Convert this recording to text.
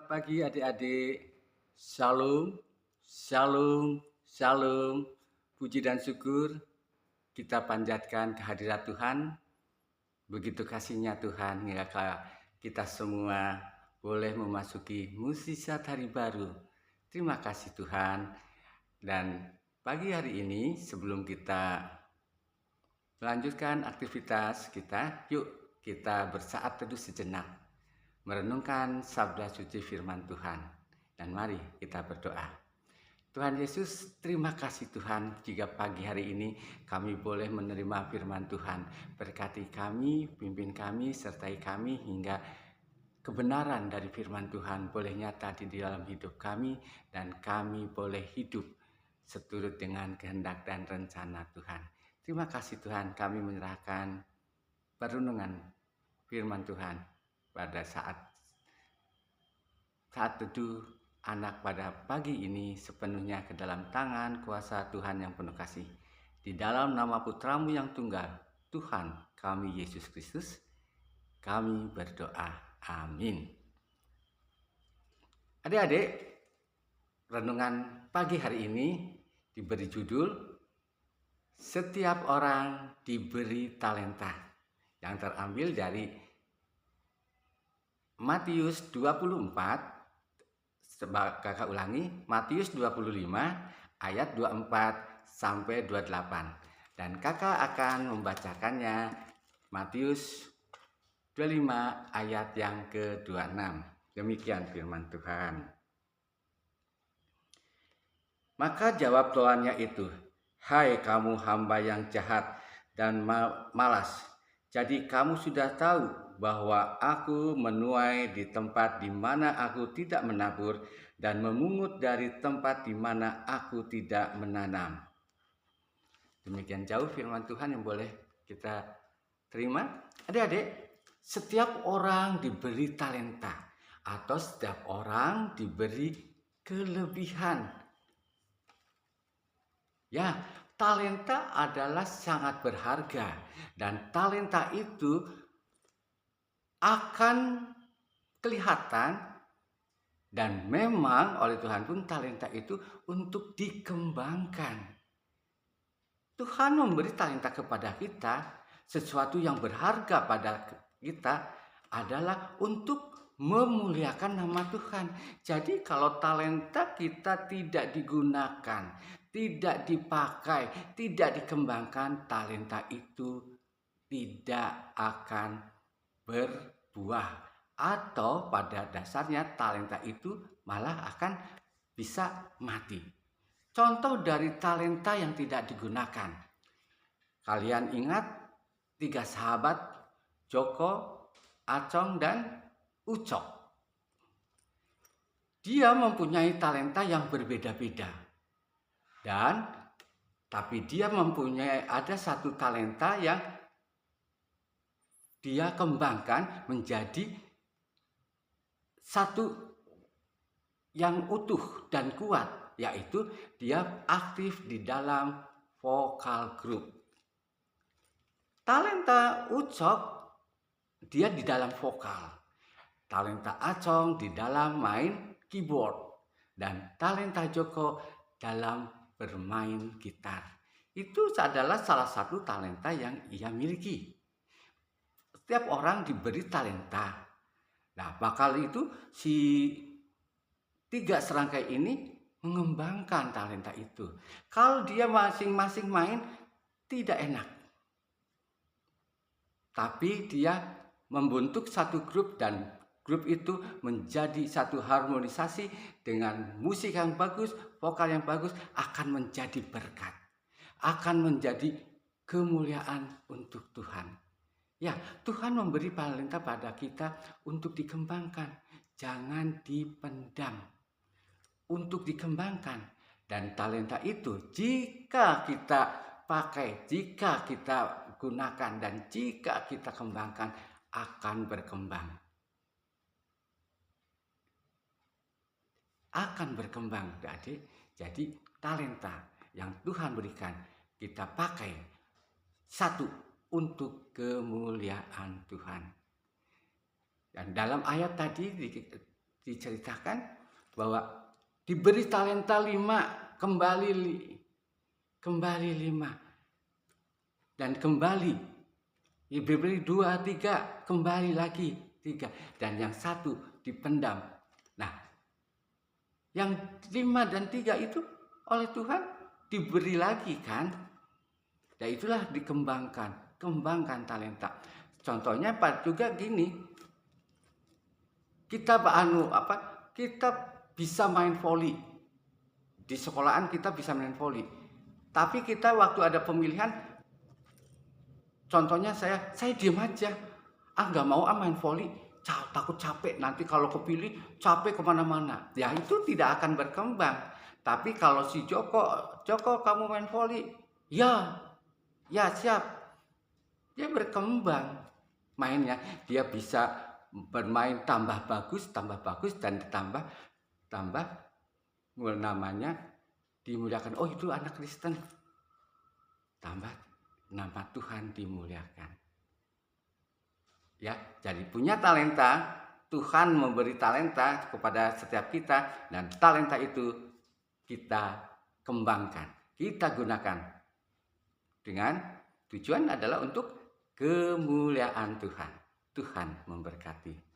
pagi adik-adik. Shalom, shalom, shalom. Puji dan syukur kita panjatkan kehadirat Tuhan. Begitu kasihnya Tuhan hingga kita semua boleh memasuki mukjizat hari baru. Terima kasih Tuhan. Dan pagi hari ini sebelum kita melanjutkan aktivitas kita, yuk kita bersaat teduh sejenak, merenungkan sabda suci firman Tuhan. Dan mari kita berdoa. Tuhan Yesus, terima kasih Tuhan jika pagi hari ini kami boleh menerima firman Tuhan. Berkati kami, pimpin kami, sertai kami hingga kebenaran dari firman Tuhan boleh nyata di dalam hidup kami dan kami boleh hidup seturut dengan kehendak dan rencana Tuhan. Terima kasih Tuhan, kami menyerahkan perenungan firman Tuhan pada saat teduh anak pada pagi ini sepenuhnya ke dalam tangan kuasa Tuhan yang penuh kasih. Di dalam nama Putramu yang tunggal, Tuhan kami Yesus Kristus, kami berdoa. Amin. Adik-adik, renungan pagi hari ini diberi judul Setiap Orang Diberi Talenta, yang terambil dari Matius 24. Kakak ulangi, Matius 25 ayat 24 sampai 28. Dan kakak akan membacakannya Matius 25 ayat yang ke-26. Demikian firman Tuhan. Maka jawab tuannya itu, "Hai kamu hamba yang jahat dan malas. Jadi kamu sudah tahu bahwa aku menuai di tempat di mana aku tidak menabur dan memungut dari tempat di mana aku tidak menanam." Demikian jauh firman Tuhan yang boleh kita terima. Adik-adik, setiap orang diberi talenta atau setiap orang diberi kelebihan. Ya, talenta adalah sangat berharga dan talenta itu akan kelihatan dan memang oleh Tuhan pun talenta itu untuk dikembangkan. Tuhan memberi talenta kepada kita, sesuatu yang berharga pada kita adalah untuk memuliakan nama Tuhan. Jadi kalau talenta kita tidak digunakan, tidak dipakai, tidak dikembangkan, talenta itu tidak akan berbuah, atau pada dasarnya talenta itu malah akan bisa mati. Contoh dari talenta yang tidak digunakan. Kalian ingat 3 sahabat, Joko, Acong, dan Ucok. Dia mempunyai talenta yang berbeda-beda. Tapi dia mempunyai ada satu talenta yang dia kembangkan menjadi satu yang utuh dan kuat, yaitu dia aktif di dalam vokal group. Talenta Ucok dia di dalam vokal, talenta Acong di dalam main keyboard, dan talenta Joko dalam bermain gitar. Itu adalah salah satu talenta yang ia miliki. Setiap orang diberi talenta. Nah, bakal itu si 3 serangkai ini mengembangkan talenta itu. Kalau dia masing-masing main tidak enak. Tapi dia membentuk satu grup dan grup itu menjadi satu harmonisasi dengan musik yang bagus, vokal yang bagus, akan menjadi berkat. Akan menjadi kemuliaan untuk Tuhan. Ya, Tuhan memberi talenta pada kita untuk dikembangkan. Jangan dipendam. Untuk dikembangkan. Dan talenta itu jika kita pakai, jika kita gunakan, dan jika kita kembangkan, akan berkembang. Akan berkembang, adik. Jadi talenta yang Tuhan berikan kita pakai, satu, untuk kemuliaan Tuhan. Dan dalam ayat tadi diceritakan bahwa diberi talenta 5, kembali 5 dan kembali diberi 2, 3, kembali lagi 3, dan yang 1 dipendam. Nah, yang 5 dan 3 itu oleh Tuhan diberi lagi kan? Dan itulah kembangkan talenta. Contohnya Pak juga gini, kita kita bisa main voli. Di sekolahan kita bisa main voli. Tapi kita waktu ada pemilihan, contohnya saya diem aja. Nggak mau main voli, takut capek. Nanti kalau kepilih capek kemana-mana. Ya itu tidak akan berkembang. Tapi kalau si Joko kamu main voli, ya siap. Dia berkembang mainnya. Dia bisa bermain tambah bagus dan tambah namanya dimuliakan. Oh, itu anak Kristen. Tambah nama Tuhan dimuliakan. Ya, jadi punya talenta, Tuhan memberi talenta kepada setiap kita, dan talenta itu kita kembangkan, kita gunakan dengan tujuan adalah untuk kemuliaan Tuhan. Tuhan memberkati.